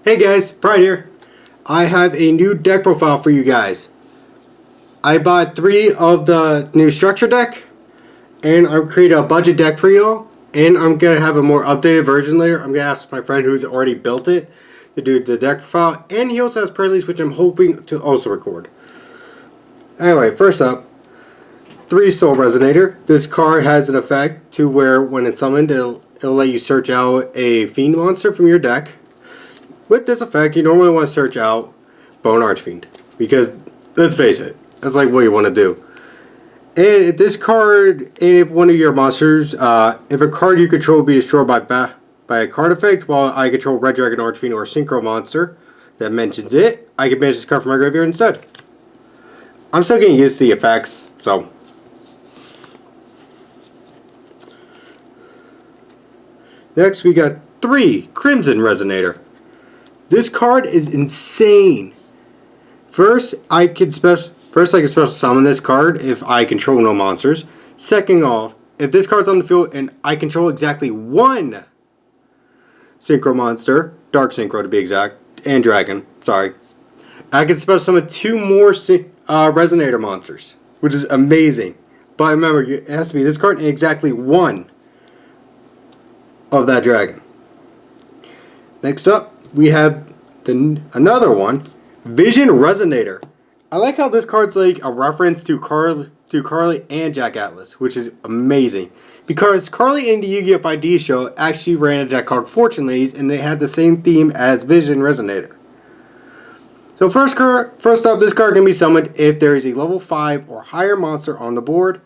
Hey guys, Brian here. I have a new deck profile for you guys. I bought 3 of the new structure deck, and I'm creating a budget deck for y'all. And I'm going to have a more updated version later. I'm going to ask my friend who's already built it to do the deck profile. And he also has Preludes, which I'm hoping to also record. Anyway, first up, 3 Soul Resonator. This card has an effect to where when it's summoned, it'll let you search out a fiend monster from your deck. With this effect, you normally want to search out Bone Archfiend, because, let's face it, that's like what you want to do. And if this card, and if one of your monsters, if a card you control be destroyed by a card effect, while I control Red Dragon Archfiend or Synchro monster that mentions it, I can banish this card from my graveyard instead. I'm still getting used to the effects, so. Next, we got 3 Crimson Resonator. This card is insane. First, I can special summon this card if I control no monsters. Second off, if this card's on the field and I control exactly 1 Synchro monster, Dark Synchro to be exact, and Dragon, sorry, I can special summon 2 more Resonator monsters, which is amazing. But remember, it has to be this card and exactly 1 of that Dragon. Next up, we have another one, Vision Resonator. I like how this card's like a reference to Carly and Jack Atlas, which is amazing. Because Carly in the Yu-Gi-Oh! 5D show actually ran a deck called Fortune Ladies, and they had the same theme as Vision Resonator. So first up, this card can be summoned if there is a level 5 or higher monster on the board.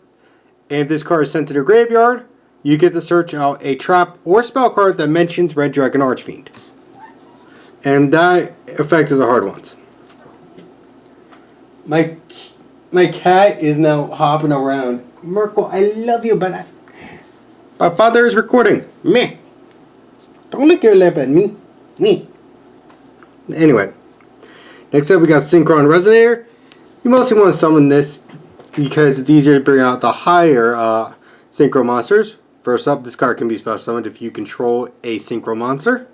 And if this card is sent to the graveyard, you get to search out a trap or spell card that mentions Red Dragon Archfiend. And that effect is a hard one. My cat is now hopping around. Merkel, I love you, but my father is recording. Meh. Don't lick your lip at me. Me. Anyway. Next up, we got Synchron Resonator. You mostly want to summon this because it's easier to bring out the higher Synchro monsters. First up, this card can be special summoned if you control a Synchro monster.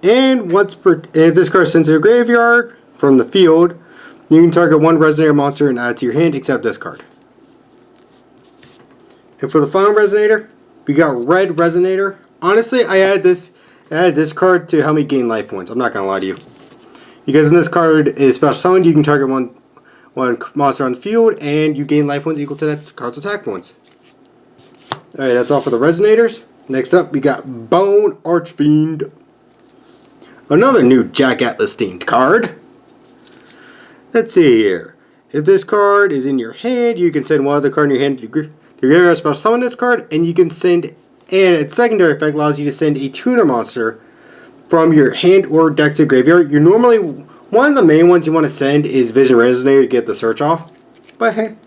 And if this card is sent to the graveyard from the field, you can target 1 Resonator monster and add it to your hand, except this card. And for the final Resonator, we got Red Resonator. Honestly, I added this card to help me gain life points. I'm not gonna lie to you, because when this card is special summoned, you can target one monster on the field, and you gain life points equal to that card's attack points. Alright, that's all for the Resonators. Next up, we got Bone Archfiend. Another new Jack Atlas themed card. Let's see here. If this card is in your hand, you can send one other card in your hand to your graveyard, special summon this card, and you can send, and its secondary effect allows you to send a tuner monster from your hand or deck to graveyard. You're normally, one of the main ones you want to send is Vision Resonator to get the search off, but hey.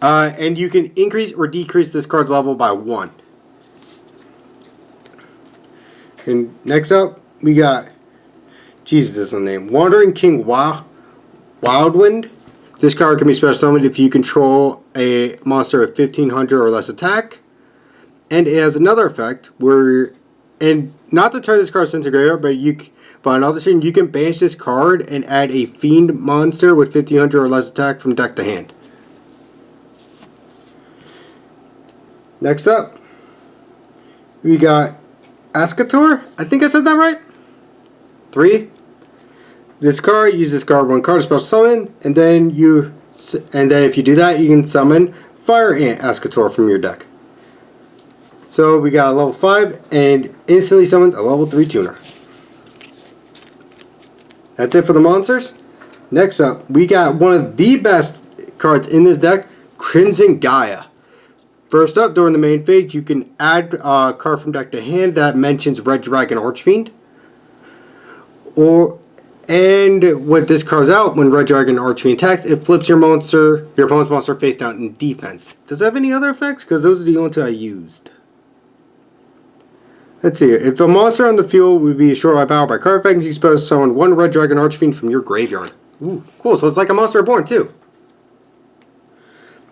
And you can increase or decrease this card's level by 1. And next up, we got, Jesus, this is the name, Wandering King Wildwind. This card can be special summoned if you control a monster of 1500 or less attack. And it has another effect where, and not to turn this card into graveyard, but another thing, you can banish this card and add a fiend monster with 1500 or less attack from deck to hand. Next up, we got Ascator. I think I said that right. 3. This card, use this card 1 card to special summon, and then if you do that, you can summon Fire Ant Ascator from your deck. So we got a level 5 and instantly summons a level 3 tuner. That's it for the monsters. Next up, we got one of the best cards in this deck, Crimson Gaia. First up, during the main phase, you can add a card from deck to hand that mentions Red Dragon Archfiend. And when this card's out, when Red Dragon Archfiend attacks, it flips your opponent's monster face down in defense. Does it have any other effects? Because those are the only 2 I used. Let's see. If a monster on the field would be destroyed by battle by card effect, you can special summon 1 Red Dragon Archfiend from your graveyard. Ooh, cool. So it's like a Monster Reborn too.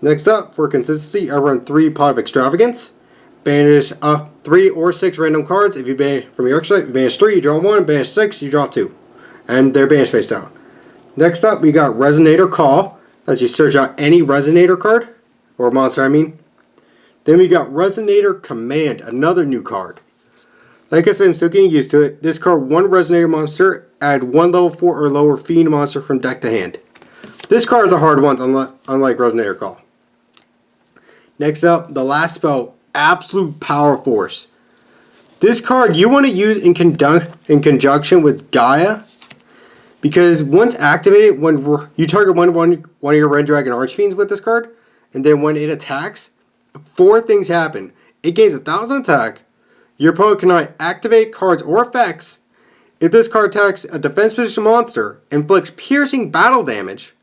Next up, for consistency, I run 3 Pot of Extravagance. Banish 3 or 6 random cards. If you banish from your archetype, you banish 3, you draw 1, banish 6, you draw 2. And they're banished face down. Next up, we got Resonator Call. Lets you search out any Resonator card, or monster, I mean. Then we got Resonator Command, another new card. Like I said, I'm still getting used to it. This card, 1 Resonator monster, add 1 level 4 or lower Fiend monster from deck to hand. This card is a hard one, unlike Resonator Call. Next up, the last spell, Absolute Power Force. This card you want to use in conjunction with Gaia, because once activated, when you target one of your Red Dragon Archfiends with this card, and then when it attacks, 4 things happen. It gains 1,000 attack. Your opponent cannot activate cards or effects. If this card attacks a defense position monster, inflicts piercing battle damage,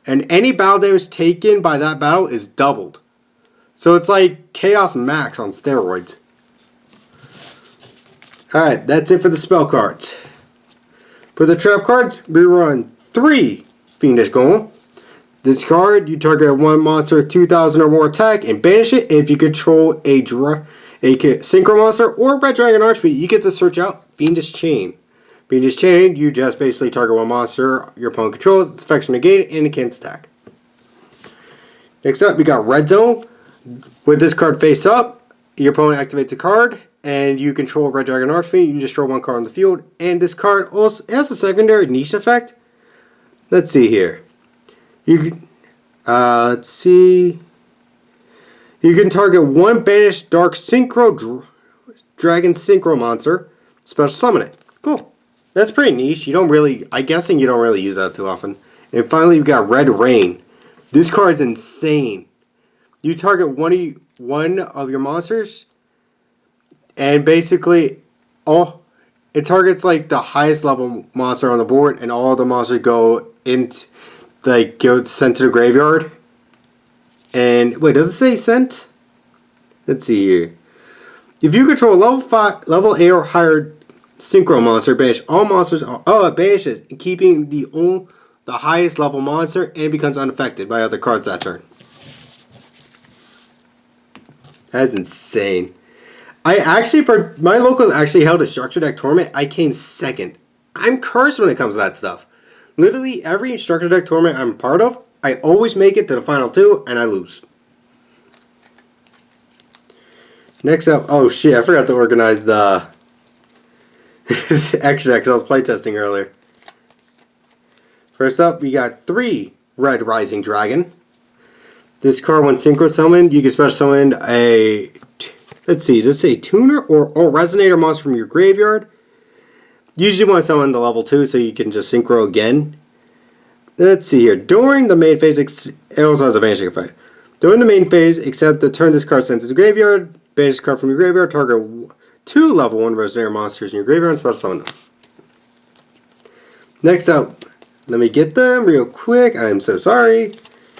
and any battle damage taken by that battle is doubled. So it's like Chaos Max on steroids. Alright, that's it for the spell cards. For the trap cards, we run 3 Fiendish Golem. This card, you target 1 monster with 2,000 or more attack and banish it. If you control a Synchro monster or Red Dragon Archfiend, you get to search out Fiendish Chain. Fiendish Chain, you just basically target 1 monster your opponent controls, its effects are negated, and it can't attack. Next up, we got Red Zone. With this card face up, your opponent activates a card, and you control Red Dragon Archfiend. You can destroy 1 card on the field, and this card also has a secondary niche effect. Let's see here. Let's see. You can target 1 banished Dark Synchro Dragon Synchro monster, special summon it. Cool. That's pretty niche. I'm guessing you don't really use that too often. And finally, we've got Red Rain. This card is insane. You target one of your monsters, and basically, it targets like the highest level monster on the board, and all the monsters go sent to the graveyard. And wait, does it say sent? Let's see here. If you control a level 8 or higher Synchro monster, banish all monsters. It banishes, keeping the highest level monster, and it becomes unaffected by other cards that turn. That's insane. My locals actually held a structure deck tournament. I came second. I'm cursed when it comes to that stuff. Literally every structure deck tournament I'm part of, I always make it to the final 2 and I lose. Next up, oh shit, I forgot to organize the extra deck because I was playtesting earlier. First up, we got 3 Red Rising Dragon. This card, when synchro summoned, you can special summon a, let's see, does it say tuner or resonator monster from your graveyard? Usually you want to summon the level 2 so you can just synchro again. Let's see here. During the main phase, it also has a vanishing effect. During the main phase, except the turn this card sent to the graveyard, banish this card from your graveyard, target 2 level 1 resonator monsters in your graveyard and special summon them. Next up, let me get them real quick. I'm so sorry.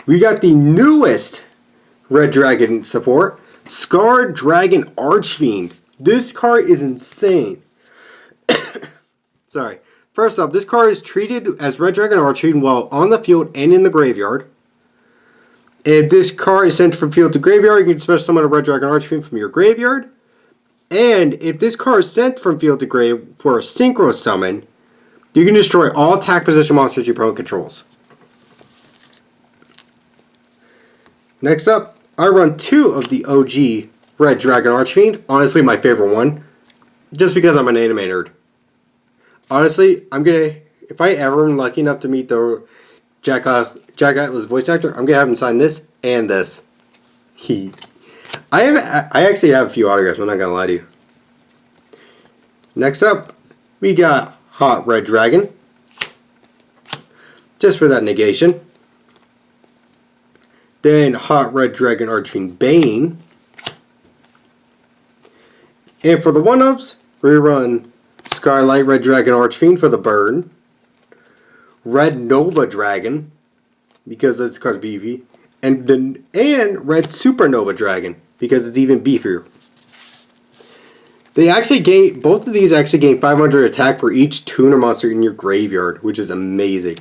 We got the newest Red Dragon support, Scarred Dragon Archfiend. This card is insane. Sorry. First up, this card is treated as Red Dragon Archfiend while on the field and in the graveyard. If this card is sent from field to graveyard, you can special summon a Red Dragon Archfiend from your graveyard. And if this card is sent from field to grave for a synchro summon, you can destroy all attack position monsters your opponent controls. Next up, I run 2 of the OG Red Dragon Archfiend. Honestly, my favorite one. Just because I'm an anime nerd. Honestly, if I ever am lucky enough to meet the Jack Atlas voice actor, I'm going to have him sign this and this. I actually have a few autographs, I'm not going to lie to you. Next up, we got Hot Red Dragon. Just for that negation. Then Hot Red Dragon Archfiend Bane. And for the 1-ups, we run Skylight Red Dragon Archfiend for the burn. Red Nova Dragon, because this card's beefy. And Red Supernova Dragon, because it's even beefier. Both of these actually gain 500 attack for each tuner monster in your graveyard, which is amazing.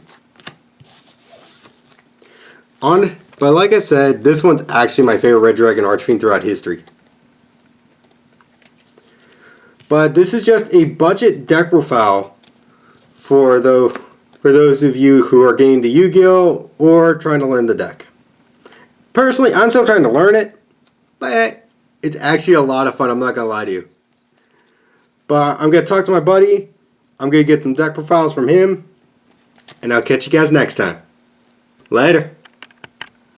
But like I said, this one's actually my favorite Red Dragon Archfiend throughout history. But this is just a budget deck profile for those of you who are getting to Yu-Gi-Oh! Or trying to learn the deck. Personally, I'm still trying to learn it, but it's actually a lot of fun, I'm not going to lie to you. But I'm going to talk to my buddy, I'm going to get some deck profiles from him, and I'll catch you guys next time. Later.